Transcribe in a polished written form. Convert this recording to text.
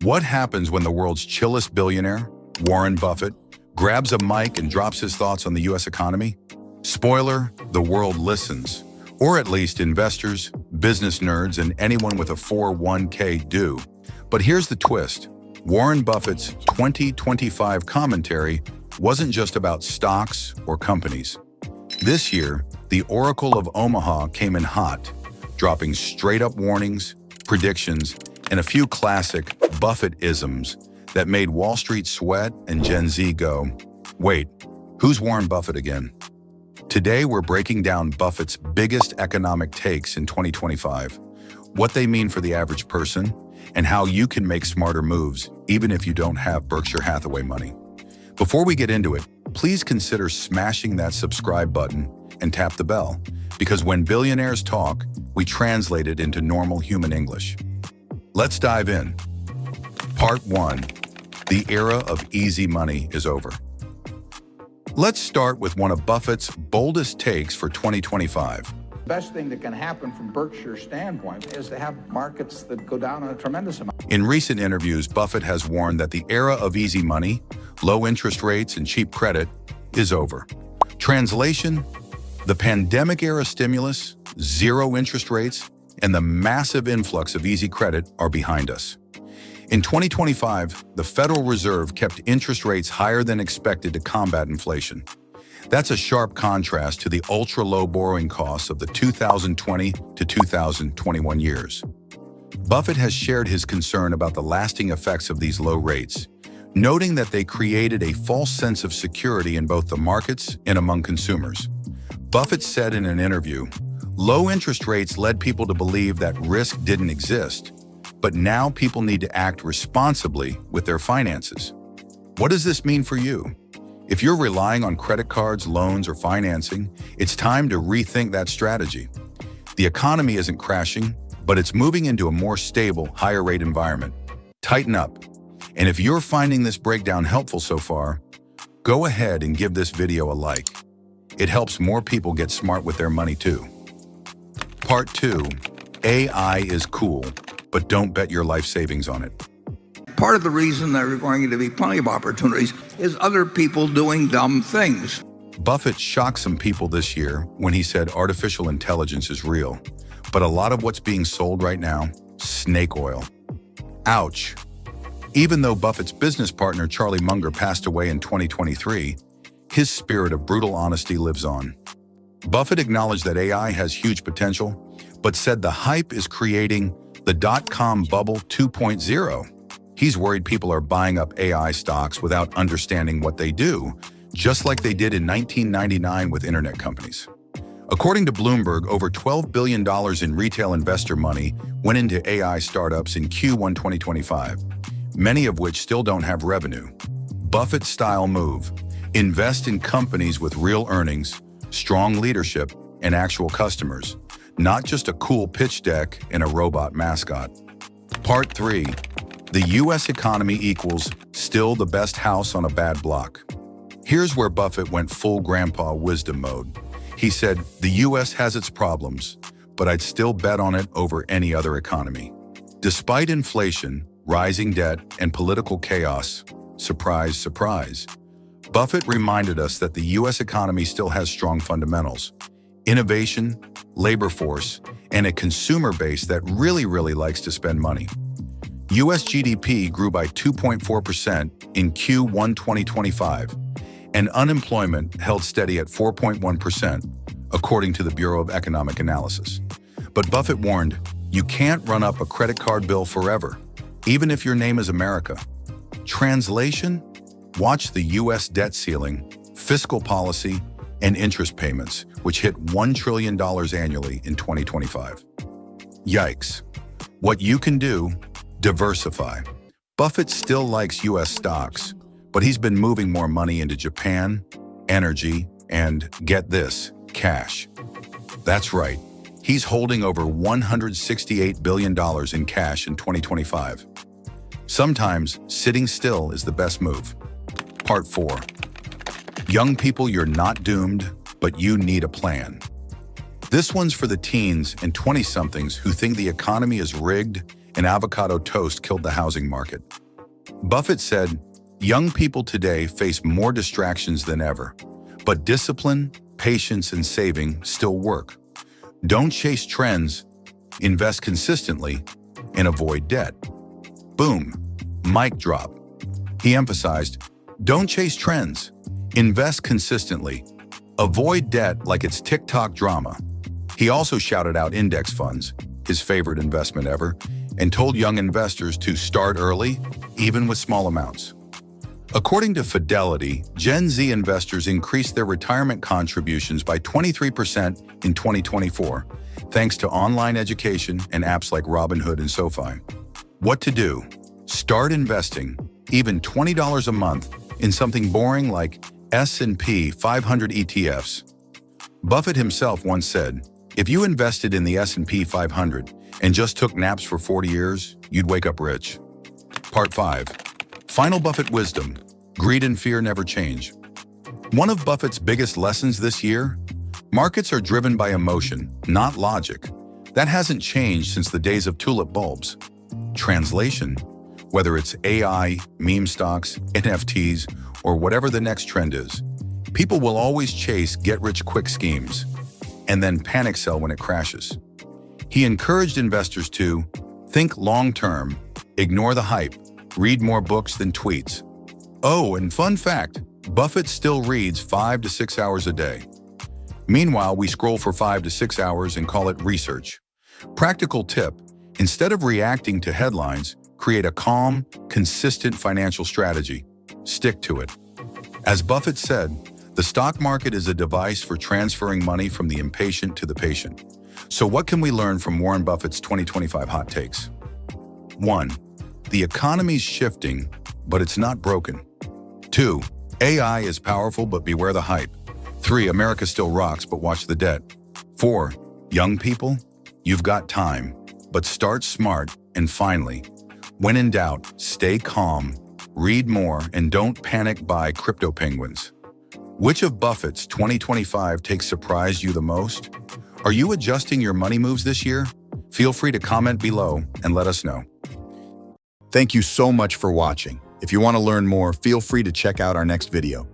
What happens when the world's chillest billionaire, Warren Buffett, grabs a mic and drops his thoughts on the US economy? Spoiler, the world listens. Or at least investors, business nerds, and anyone with a 401k do. But here's the twist. Warren Buffett's 2025 commentary wasn't just about stocks or companies. This year, the Oracle of Omaha came in hot, dropping straight-up warnings, predictions, and a few classic Buffett-isms that made Wall Street sweat and Gen Z go, wait, who's Warren Buffett again? Today, we're breaking down Buffett's biggest economic takes in 2025, what they mean for the average person, and how you can make smarter moves even if you don't have Berkshire Hathaway money. Before we get into it, please consider smashing that subscribe button and tap the bell, because when billionaires talk, we translate it into normal human English. Let's dive in. Part 1. The era of easy money is over. Let's start with one of Buffett's boldest takes for 2025. The best thing that can happen from Berkshire's standpoint is to have markets that go down a tremendous amount. In recent interviews, Buffett has warned that the era of easy money, low interest rates, and cheap credit is over. Translation: the pandemic-era stimulus, zero interest rates, and the massive influx of easy credit are behind us. In 2025, the Federal Reserve kept interest rates higher than expected to combat inflation. That's a sharp contrast to the ultra-low borrowing costs of the 2020 to 2021 years. Buffett has shared his concern about the lasting effects of these low rates, noting that they created a false sense of security in both the markets and among consumers. Buffett said in an interview, "Low interest rates led people to believe that risk didn't exist, but now people need to act responsibly with their finances." What does this mean for you? If you're relying on credit cards, loans, or financing, it's time to rethink that strategy. The economy isn't crashing, but it's moving into a more stable, higher rate environment. Tighten up. And if you're finding this breakdown helpful so far, go ahead and give this video a like. It helps more people get smart with their money too. Part 2. AI is cool, but don't bet your life savings on it. Part of the reason there are going to be plenty of opportunities is other people doing dumb things. Buffett shocked some people this year when he said artificial intelligence is real, but a lot of what's being sold right now, snake oil. Ouch. Even though Buffett's business partner Charlie Munger passed away in 2023, his spirit of brutal honesty lives on. Buffett acknowledged that AI has huge potential, but said the hype is creating the dot-com bubble 2.0. He's worried people are buying up AI stocks without understanding what they do, just like they did in 1999 with internet companies. According to Bloomberg, over $12 billion in retail investor money went into AI startups in Q1 2025, many of which still don't have revenue. Buffett-style move: invest in companies with real earnings, strong leadership, and actual customers, not just a cool pitch deck and a robot mascot. Part 3. The U.S. economy equals still the best house on a bad block. Here's where Buffett went full grandpa wisdom mode. He said, the U.S. has its problems, but I'd still bet on it over any other economy. Despite inflation, rising debt, and political chaos, surprise, surprise, Buffett reminded us that the U.S. economy still has strong fundamentals: innovation, labor force, and a consumer base that really likes to spend money. U.S. GDP grew by 2.4% in Q1 2025, and unemployment held steady at 4.1%, according to the Bureau of Economic Analysis. But Buffett warned, you can't run up a credit card bill forever, even if your name is America. Translation: watch the U.S. debt ceiling, fiscal policy, and interest payments, which hit $1 trillion annually in 2025. Yikes. What you can do: diversify. Buffett still likes U.S. stocks, but he's been moving more money into Japan, energy, and, get this, cash. That's right. He's holding over $168 billion in cash in 2025. Sometimes sitting still is the best move. Part 4. Young people, you're not doomed, but you need a plan. This one's for the teens and 20-somethings who think the economy is rigged and avocado toast killed the housing market. Buffett said, "Young people today face more distractions than ever, but discipline, patience, and saving still work. Don't chase trends, invest consistently, and avoid debt." Boom. Mic drop. He emphasized, don't chase trends, invest consistently, avoid debt like it's TikTok drama. He also shouted out index funds, his favorite investment ever, and told young investors to start early, even with small amounts. According to Fidelity, Gen Z investors increased their retirement contributions by 23% in 2024, thanks to online education and apps like Robinhood and SoFi. What to do? Start investing, even $20 a month, in something boring like S&P 500 ETFs. Buffett himself once said, if you invested in the S&P 500 and just took naps for 40 years, you'd wake up rich. Part 5. Final Buffett wisdom. Greed and fear never change. One of Buffett's biggest lessons this year? Markets are driven by emotion, not logic. That hasn't changed since the days of tulip bulbs. Translation: whether it's AI, meme stocks, NFTs, or whatever the next trend is, people will always chase get-rich-quick schemes and then panic sell when it crashes. He encouraged investors to think long-term, ignore the hype, read more books than tweets. Oh, and fun fact, Buffett still reads 5 to 6 hours a day. Meanwhile, we scroll for 5 to 6 hours and call it research. Practical tip: instead of reacting to headlines, create a calm, consistent financial strategy. Stick to it. As Buffett said, the stock market is a device for transferring money from the impatient to the patient. So what can we learn from Warren Buffett's 2025 hot takes? 1. The economy's shifting, but it's not broken. 2. AI is powerful, but beware the hype. 3. America still rocks, but watch the debt. 4. Young people, you've got time, but start smart. And finally, when in doubt, stay calm, read more, and don't panic buy crypto penguins. Which of Buffett's 2025 takes surprised you the most? Are you adjusting your money moves this year? Feel free to comment below and let us know. Thank you so much for watching. If you want to learn more, feel free to check out our next video.